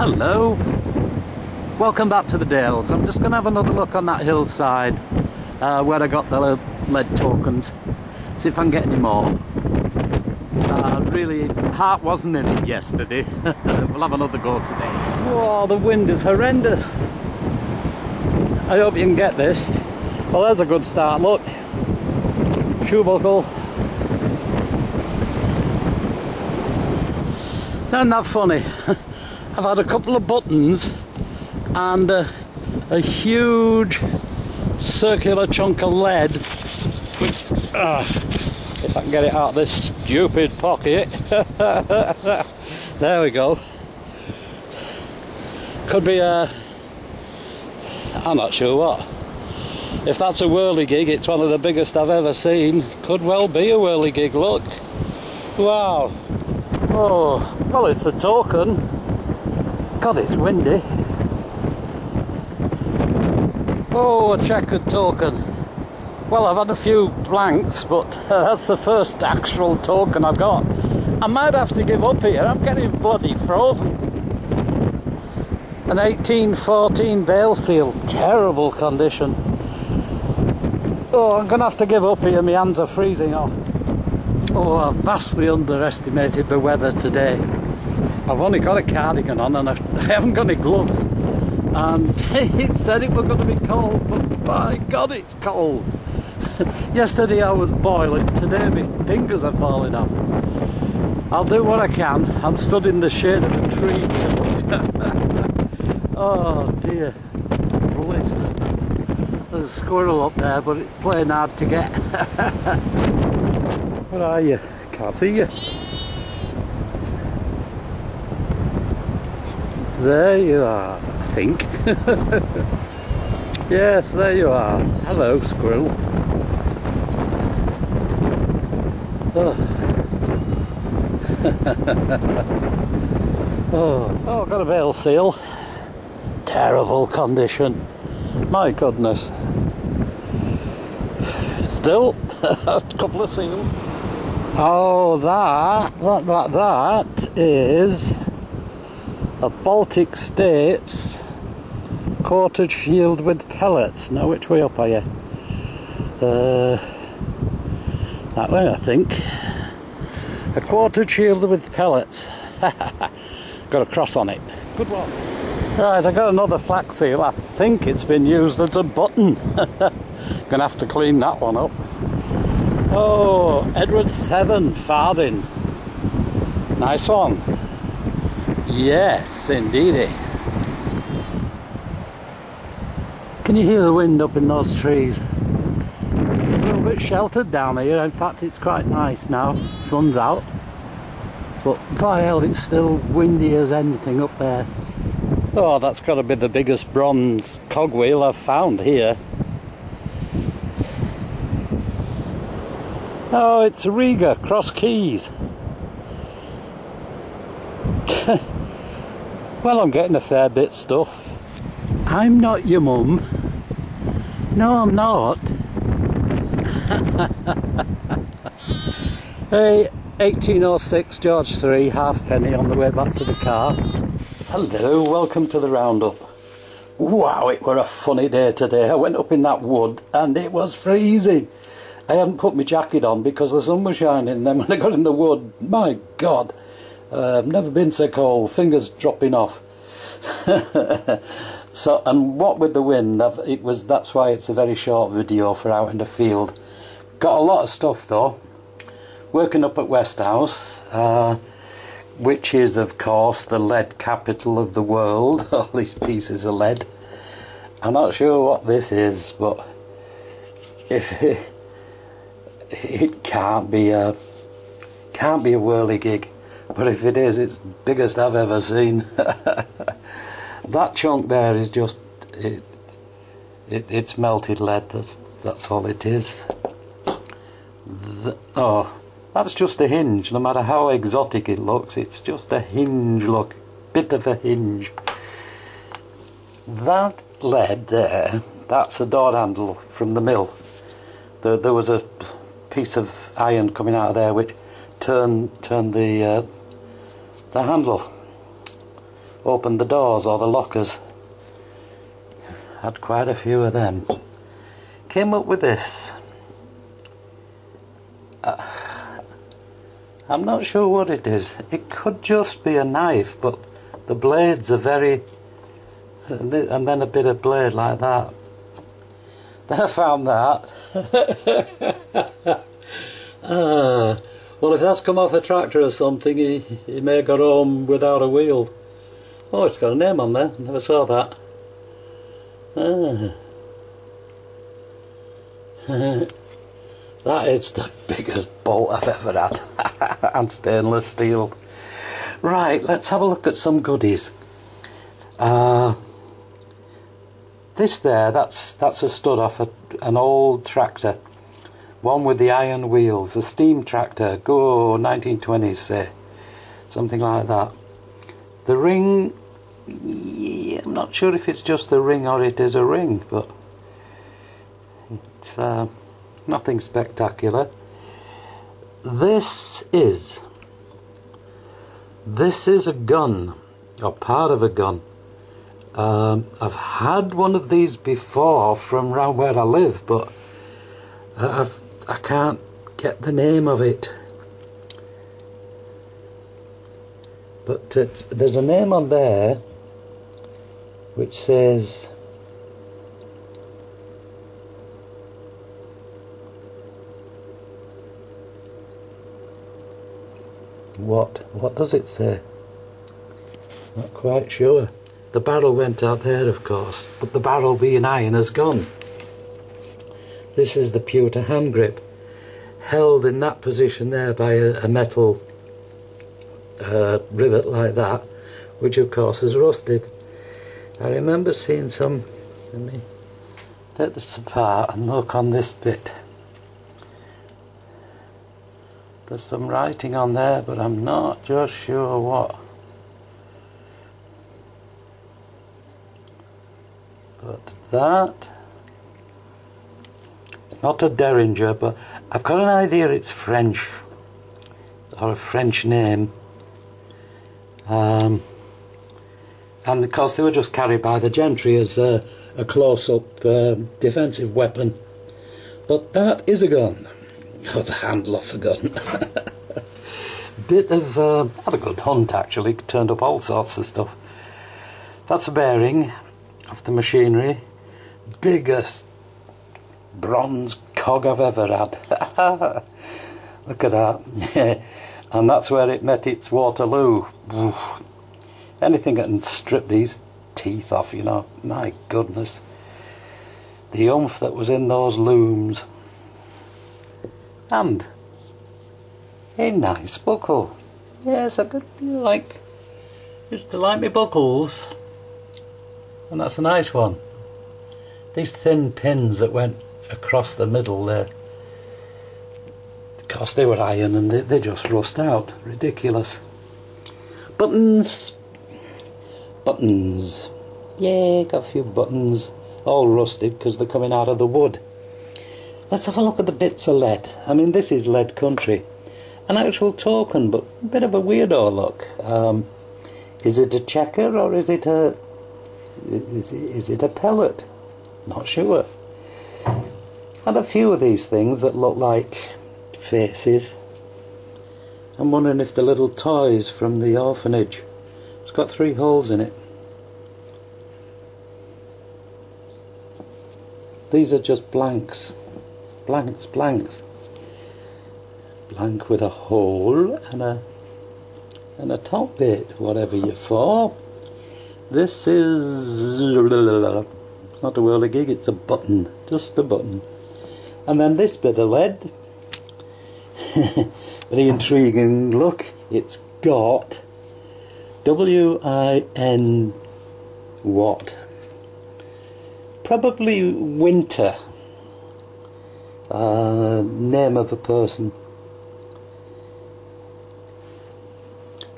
Hello, welcome back to the Dales. I'm just going to have another look on that hillside where I got the lead tokens, see if I can get any more. Really, heart wasn't in it yesterday. We'll have another go today. Whoa, the wind is horrendous. I hope you can get this. Well, there's a good start, look. Shoe buckle. Isn't that funny? I've had a couple of buttons and a huge circular chunk of lead, which, if I can get it out of this stupid pocket. There we go. Could be a, I'm not sure what. If that's a whirligig, it's one of the biggest I've ever seen. Could well be a whirligig, look. Wow. Oh, well, it's a token. God, it's windy. Oh, a checkered token. Well, I've had a few blanks, but that's the first actual token I've got. I might have to give up here. I'm getting bloody frozen. An 1814 Balefield, terrible condition. Oh, I'm gonna have to give up here. My hands are freezing off. Oh, I've vastly underestimated the weather today. I've only got a cardigan on and I haven't got any gloves. And it said it was going to be cold, but by God, it's cold. Yesterday I was boiling, today my fingers are falling off. I'll do what I can. I'm stood in the shade of a tree here. Oh dear, bliss. There's a squirrel up there, but it's playing hard to get. Where are you? Can't see you. There you are, I think. Yes, there you are. Hello, squirrel. Oh. Oh, got a bale seal. Terrible condition. My goodness. Still, a couple of seals. Oh, that is a Baltic States quartered shield with pellets. Now, which way up are you? That way, I think. A quartered shield with pellets. Got a cross on it. Good one. Right, I got another flax seal. I think it's been used as a button. Gonna have to clean that one up. Oh, Edward 7 farthing. Nice one. Yes, indeedy. Can you hear the wind up in those trees? It's a little bit sheltered down here. In fact, it's quite nice now. Sun's out. But by hell, it's still windy as anything up there. Oh, that's got to be the biggest bronze cogwheel I've found here. Oh, it's Riga, Cross Keys. Well, I'm getting a fair bit stuff. I'm not your mum. No, I'm not. Hey, 1806 George 3, halfpenny on the way back to the car. Hello, welcome to the roundup. Wow, it were a funny day today. I went up in that wood and it was freezing. I hadn't put my jacket on because the sun was shining. Then when I got in the wood, my God, I've never been so cold. Fingers dropping off. So, and what with the wind, that's why it's a very short video for out in the field. Got a lot of stuff though. Working up at Westhouse, which is of course the lead capital of the world. All these pieces of lead. I'm not sure what this is, but if it can't be a whirligig, but if it is, it's biggest I've ever seen. That chunk there is just it's melted lead. That's all it is. Oh, that's just a hinge. No matter how exotic it looks, it's just a hinge. Look, bit of a hinge. That lead there, that's a door handle from the mill. There was a piece of iron coming out of there which turned the handle. opened the doors or the lockers. Had quite a few of them. Came up with this. I'm not sure what it is. It could just be a knife, but the blades are very... and then a bit of blade like that. Then I found that. Well, if that's come off a tractor or something, he may have got home without a wheel. Oh, it's got a name on there. Never saw that. That is the biggest bolt I've ever had. And stainless steel. Right, let's have a look at some goodies. This there, that's a stud off an old tractor. One with the iron wheels, a steam tractor, go 1920s say. Something like that. The ring, yeah, I'm not sure if it's just a ring or it is a ring, but it's nothing spectacular. This is a gun, or part of a gun. I've had one of these before from around where I live, but I can't get the name of it. But there's a name on there which says what does it say? Not quite sure. The barrel went out there, of course, but the barrel being iron has gone. This is the pewter hand grip, held in that position there by a metal rivet like that, which of course is rusted. I remember seeing some, let me take this apart and look on this bit. There's some writing on there, but I'm not just sure what. But that, it's not a Derringer, but I've got an idea it's French, or a French name. And of course they were just carried by the gentry as a close-up defensive weapon. But that is a gun. Oh, the handle off a gun. Bit of, had a good hunt actually, turned up all sorts of stuff. That's a bearing of the machinery. Biggest bronze cog I've ever had. Look at that. And that's where it met its Waterloo. Oof. Anything that can strip these teeth off, you know, my goodness. The oomph that was in those looms. And a nice buckle. Yes, I could used to like my buckles. And that's a nice one. These thin pins that went across the middle there. Of course they were iron and they just rust out. Ridiculous. Buttons. Buttons. Yeah, got a few buttons. All rusted because they're coming out of the wood. Let's have a look at the bits of lead. I mean, this is lead country. An actual token, but a bit of a weirdo look. Is it a checker or is it a... Is it a pellet? Not sure. Had a few of these things that look like faces. I'm wondering if the little toys from the orphanage. It's got 3 holes in it. These are just blanks. Blanks. Blank with a hole and a top bit, whatever you're for. This is... It's not a whirligig, it's a button. Just a button. And then this bit of lead. Very intriguing look. It's got W-I-N what? Probably Winter. Name of a person.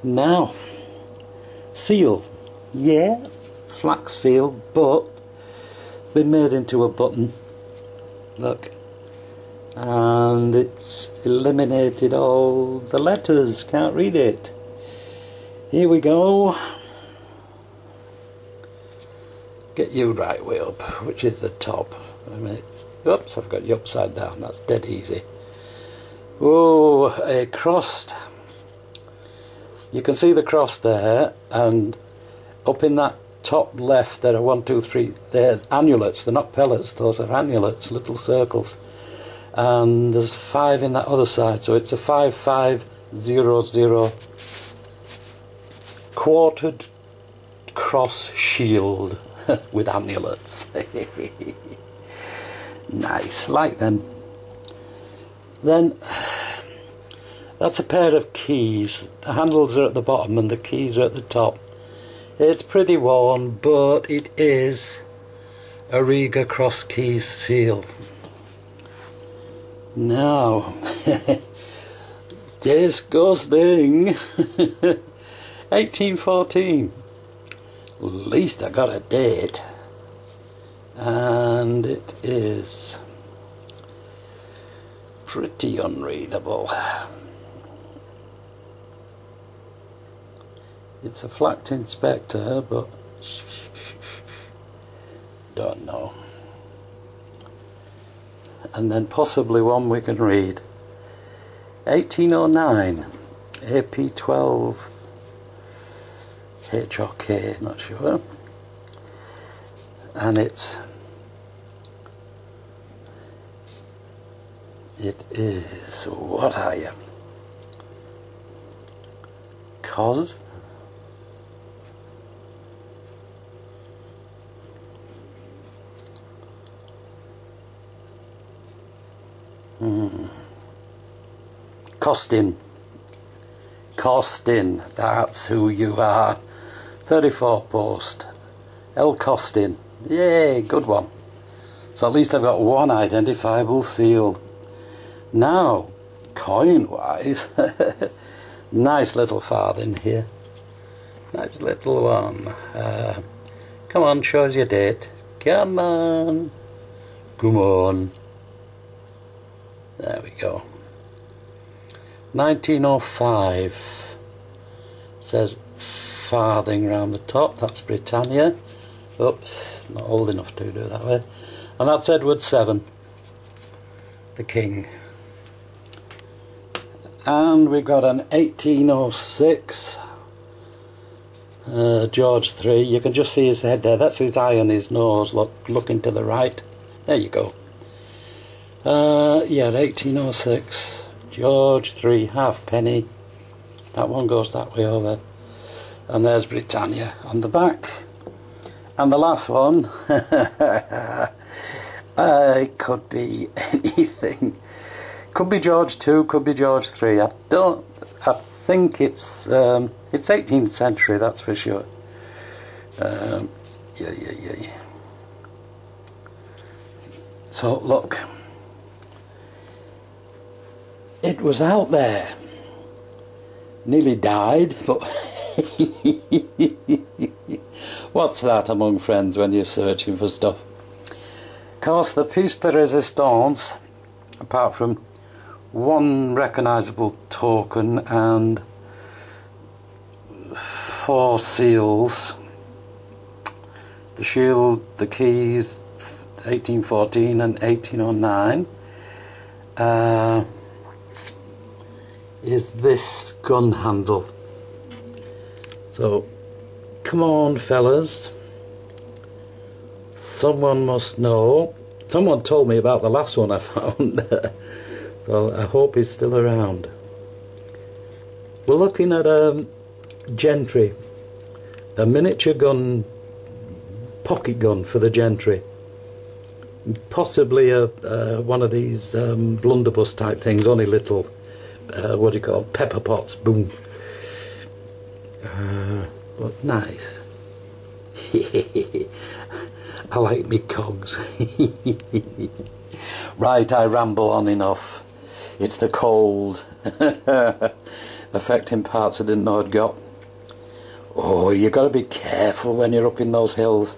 Now, seal. Yeah, flax seal, but been made into a button. Look. And it's eliminated all the letters. Can't read it. Here we go. get you right way up, which is the top. Oops, I've got you upside down, that's dead easy. Oh, a crossed. You can see the cross there, and up in that top left there are 1, 2, 3, they're annulets, they're not pellets, those are annulets, little circles. And there's 5 in that other side, so it's a 5500 quartered cross shield with amulets. Nice, like them. Then that's a pair of keys. The handles are at the bottom and the keys are at the top. It's pretty worn, but it is a Riga cross keys seal. Now, disgusting. 1814. At least I got a date. And it is pretty unreadable. It's a flaked inspector, but don't know. And then possibly one we can read. 1809, AP12 H or K, not sure. And it is, what are you? Cos? Costin, that's who you are. 34 post. L. Costin. Yay, good one. So at least I've got one identifiable seal. Now, coin-wise, nice little farthing here. Nice little one. Come on, show us your date. Come on. Come on. There we go. 1905. Says farthing round the top. That's Britannia. Oops, not old enough to do it that way. And that's Edward VII, the King. And we've got an 1806 George III. You can just see his head there. That's his eye and his nose looking to the right. There you go. Yeah, 1806 George III, halfpenny. That one goes that way over. And there's Britannia on the back. And the last one, it could be anything. Could be George II, could be George III. I think it's 18th century, that's for sure. Yeah. So look, it was out there. Nearly died, but what's that among friends when you're searching for stuff? Of course, the piece de resistance, apart from one recognisable token and 4 seals, the shield, the keys, 1814 and 1809, is this gun handle. So come on, fellas, someone must know. Someone told me about the last one I found. So I hope he's still around. We're looking at a gentry, a miniature gun, pocket gun for the gentry. Possibly one of these blunderbuss type things, only little, what do you call, pepper pots, boom. But nice. I like me cogs. Right, I ramble on enough. It's the cold. Affecting parts I didn't know I'd got. Oh, you got to be careful when you're up in those hills.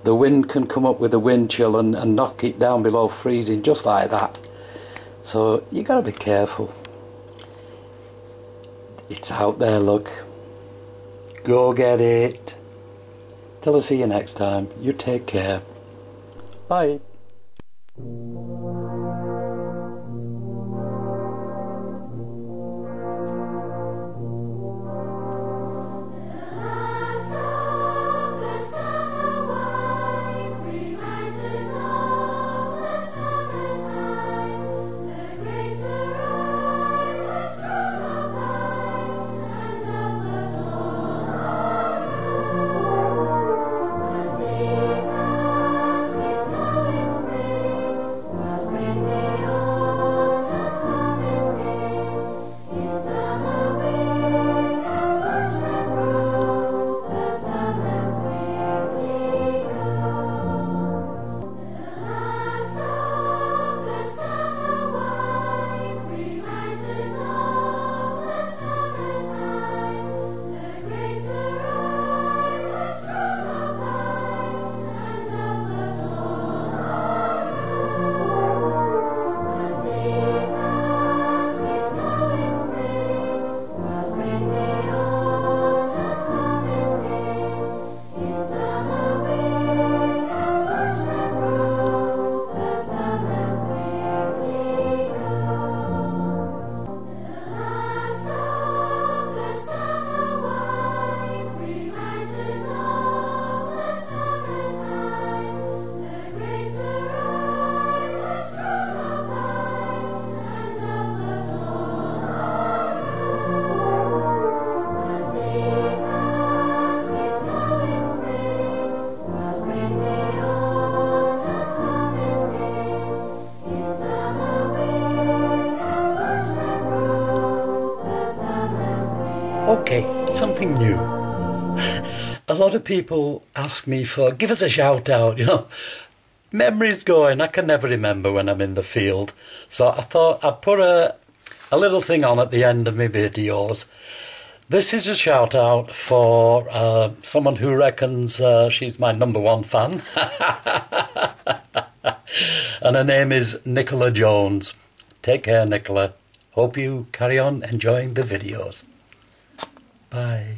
The wind can come up with a wind chill and knock it down below freezing just like that. So you got to be careful. It's out there, look. Go get it. Till I see you next time, you take care. Bye. Okay, something new. A lot of people ask me give us a shout out, you know. Memory's going, I can never remember when I'm in the field. So I thought I'd put a little thing on at the end of my videos. This is a shout out for someone who reckons she's my #1 fan. And her name is Nicola Jones. Take care, Nicola. Hope you carry on enjoying the videos. Bye.